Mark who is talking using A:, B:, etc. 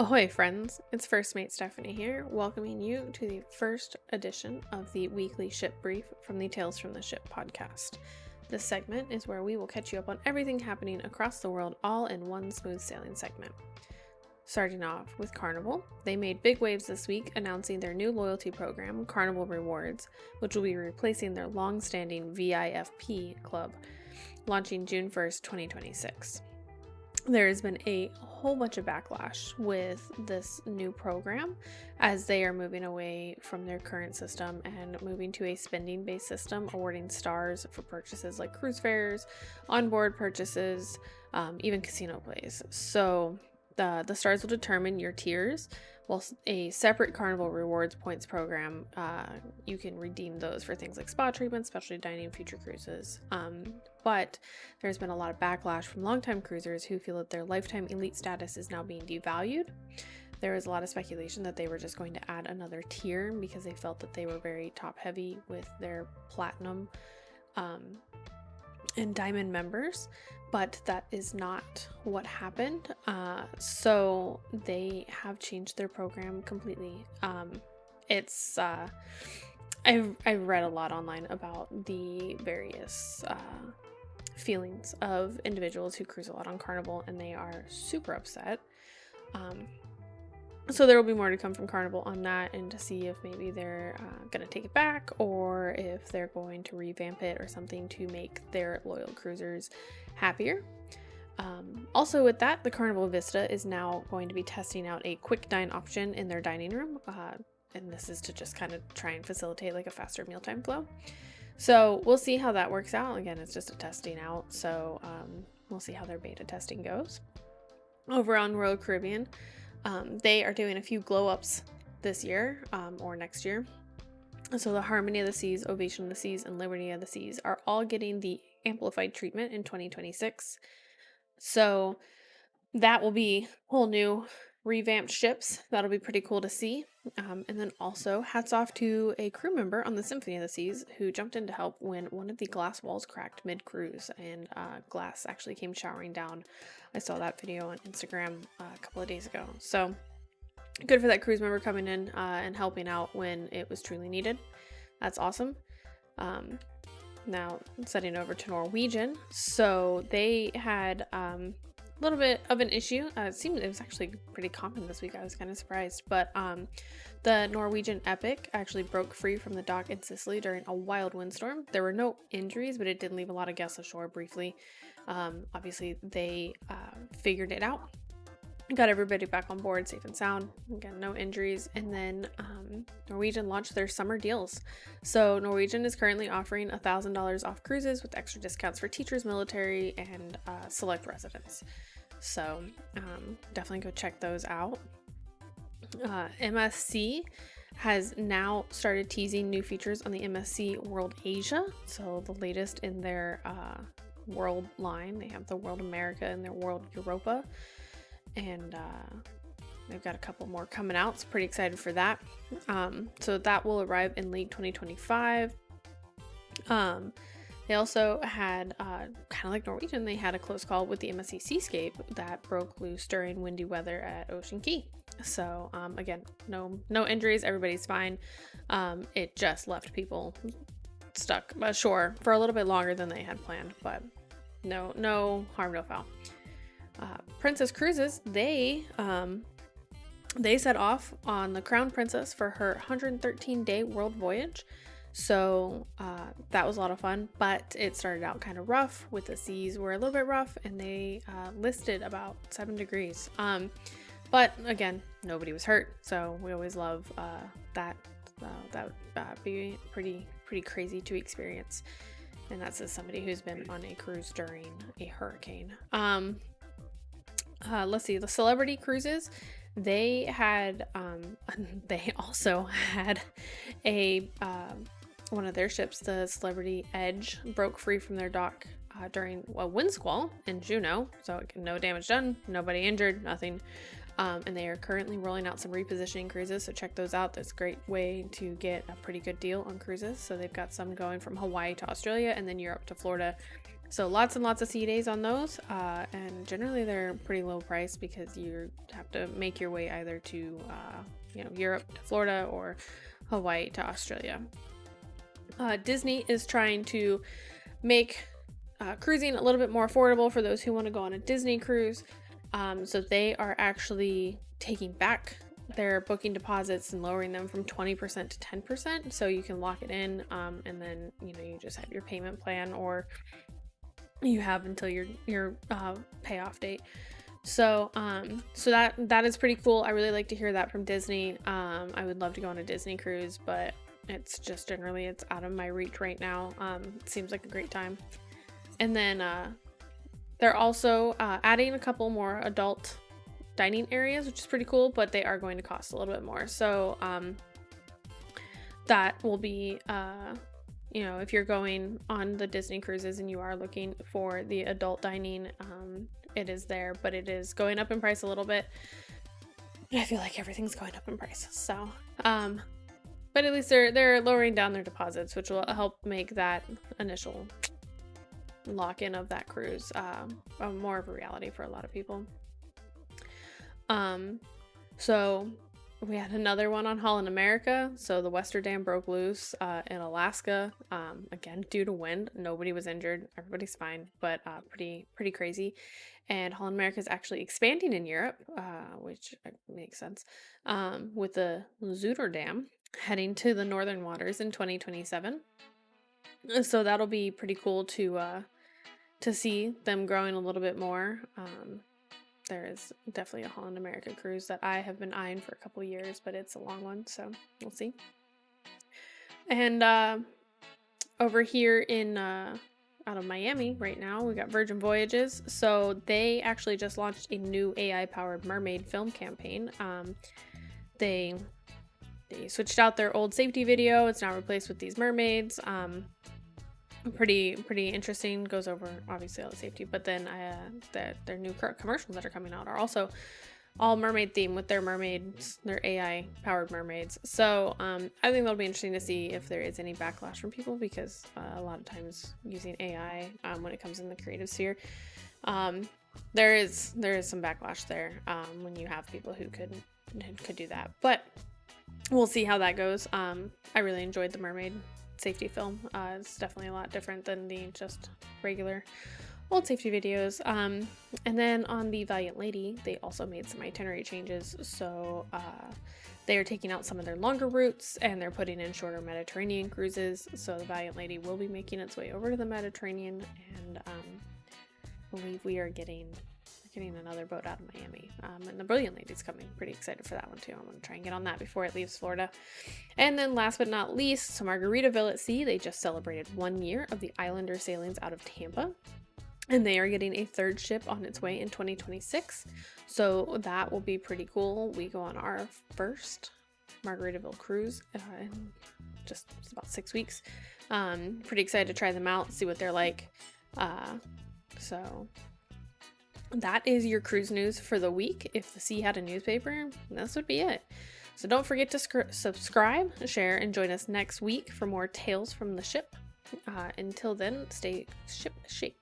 A: Ahoy friends, it's First Mate Stephanie here, welcoming you to the first edition of the weekly ship brief from the Tales from the Ship podcast. This segment is where we will catch you up on everything happening across the world all in one smooth sailing segment. Starting off with Carnival, they made big waves this week announcing their new loyalty program, Carnival Rewards, which will be replacing their long-standing VIFP club, launching June 1st, 2026. There has been a whole bunch of backlash with this new program as they are moving away from their current system and moving to a spending-based system, awarding stars for purchases like cruise fares, onboard purchases, even casino plays. So the stars will determine your tiers, while a separate Carnival Rewards points program, you can redeem those for things like spa treatments, specialty dining, future cruises. But there's been a lot of backlash from longtime cruisers who feel that their lifetime elite status is now being devalued. There is a lot of speculation that they were just going to add another tier because they felt that they were very top heavy with their platinum and diamond members, but that is not what happened. So they have changed their program completely. I read a lot online about the various feelings of individuals who cruise a lot on Carnival, and they are super upset. So there will be more to come from Carnival on that, and to see if maybe they're going to take it back, or if they're going to revamp it or something to make their loyal cruisers happier. Also with that, the Carnival Vista is now going to be testing out a quick dine option in their dining room, and this is to just kind of try and facilitate like a faster mealtime flow. So we'll see how that works out. Again, it's just a testing out, so we'll see how their beta testing goes. Over on Royal Caribbean, they are doing a few glow ups this year or next year. So the Harmony of the Seas, Ovation of the Seas, and Liberty of the Seas are all getting the amplified treatment in 2026. So that will be whole new revamped ships. That'll be pretty cool to see. And then also hats off to a crew member on the Symphony of the Seas who jumped in to help when one of the glass walls cracked mid-cruise and glass actually came showering down. I saw that video on Instagram a couple of days ago. So good for that cruise member coming in and helping out when it was truly needed. That's awesome. Now setting over to Norwegian. So they had little bit of an issue. It seemed it was actually pretty common this week. I was kind of surprised, but the Norwegian Epic actually broke free from the dock in Sicily during a wild windstorm. There were no injuries, but it did leave a lot of guests ashore briefly. Obviously they figured it out, got everybody back on board safe and sound. Again, no injuries. And then Norwegian launched their summer deals. So Norwegian is currently offering $1,000 off cruises with extra discounts for teachers, military, and select residents. So definitely go check those out. MSC has now started teasing new features on the MSC World Asia. So the latest in their World line. They have the World America and their World Europa. And they've got a couple more coming out, so pretty excited for that. So that will arrive in late 2025. They also had, kind of like Norwegian, they had a close call with the MSC Seascape that broke loose during windy weather at Ocean Key. So again, no injuries, everybody's fine. It just left people stuck ashore for a little bit longer than they had planned, but no harm, no foul. Princess Cruises, they set off on the Crown Princess for her 113-day world voyage. So that was a lot of fun, but it started out kind of rough with the seas were a little bit rough, and they listed about 7 degrees. But again, nobody was hurt, so we always love that. That would be pretty crazy to experience, and that's as somebody who's been on a cruise during a hurricane. Let's see, the Celebrity Cruises, they also had a one of their ships, the Celebrity Edge, broke free from their dock during a wind squall in Juneau, so no damage done, nobody injured, nothing. And they are currently rolling out some repositioning cruises, so check those out. That's a great way to get a pretty good deal on cruises. So they've got some going from Hawaii to Australia and then Europe to Florida. So lots and lots of sea days on those, and generally they're pretty low price because you have to make your way either to Europe to Florida or Hawaii to Australia. Disney is trying to make cruising a little bit more affordable for those who want to go on a Disney cruise. So they are actually taking back their booking deposits and lowering them from 20% to 10%. So you can lock it in, and then you just have your payment plan, or you have until your payoff date. So that is pretty cool. I really like to hear that from Disney. I would love to go on a Disney cruise, but it's just generally it's out of my reach right now. It seems like a great time. And then they're also adding a couple more adult dining areas, which is pretty cool, but they are going to cost a little bit more. So that will be if you're going on the Disney cruises and you are looking for the adult dining, it is there, but it is going up in price a little bit. I feel like everything's going up in price. So but at least they're lowering down their deposits, which will help make that initial lock-in of that cruise more of a reality for a lot of people. So we had another one on Holland America. So the Westerdam broke loose in Alaska, again due to wind. Nobody was injured, everybody's fine, but pretty crazy. And Holland America is actually expanding in Europe, which makes sense, with the Westerdam heading to the northern waters in 2027. So that'll be pretty cool to see them growing a little bit more. There is definitely a Holland America cruise that I have been eyeing for a couple years, but it's a long one, so we'll see. And over here in out of Miami right now, we got Virgin Voyages. So they actually just launched a new AI-powered mermaid film campaign. They switched out their old safety video. It's now replaced with these mermaids. Pretty interesting. Goes over obviously all the safety, but then their new commercials that are coming out are also all mermaid theme with their mermaids, their AI powered mermaids. So I think that'll be interesting to see if there is any backlash from people, because a lot of times using AI when it comes in the creative sphere, there is some backlash there when you have people who could do that, but we'll see how that goes. I really enjoyed the mermaid safety film. It's definitely a lot different than the just regular old safety videos. And then on the Valiant Lady, they also made some itinerary changes. So they are taking out some of their longer routes and they're putting in shorter Mediterranean cruises. So the Valiant Lady will be making its way over to the Mediterranean, and I believe we are getting another boat out of Miami, and the Brilliant Lady's coming. Pretty excited for that one too. I'm going to try and get on that before it leaves Florida. And then last but not least, so Margaritaville at Sea, they just celebrated 1 year of the Islander sailings out of Tampa, and they are getting a third ship on its way in 2026. So that will be pretty cool. We go on our first Margaritaville cruise in just about 6 weeks. Pretty excited to try them out, see what they're like. So that is your cruise news for the week. If the sea had a newspaper, this would be it. So don't forget to subscribe, share, and join us next week for more tales from the ship. Until then, stay ship shape.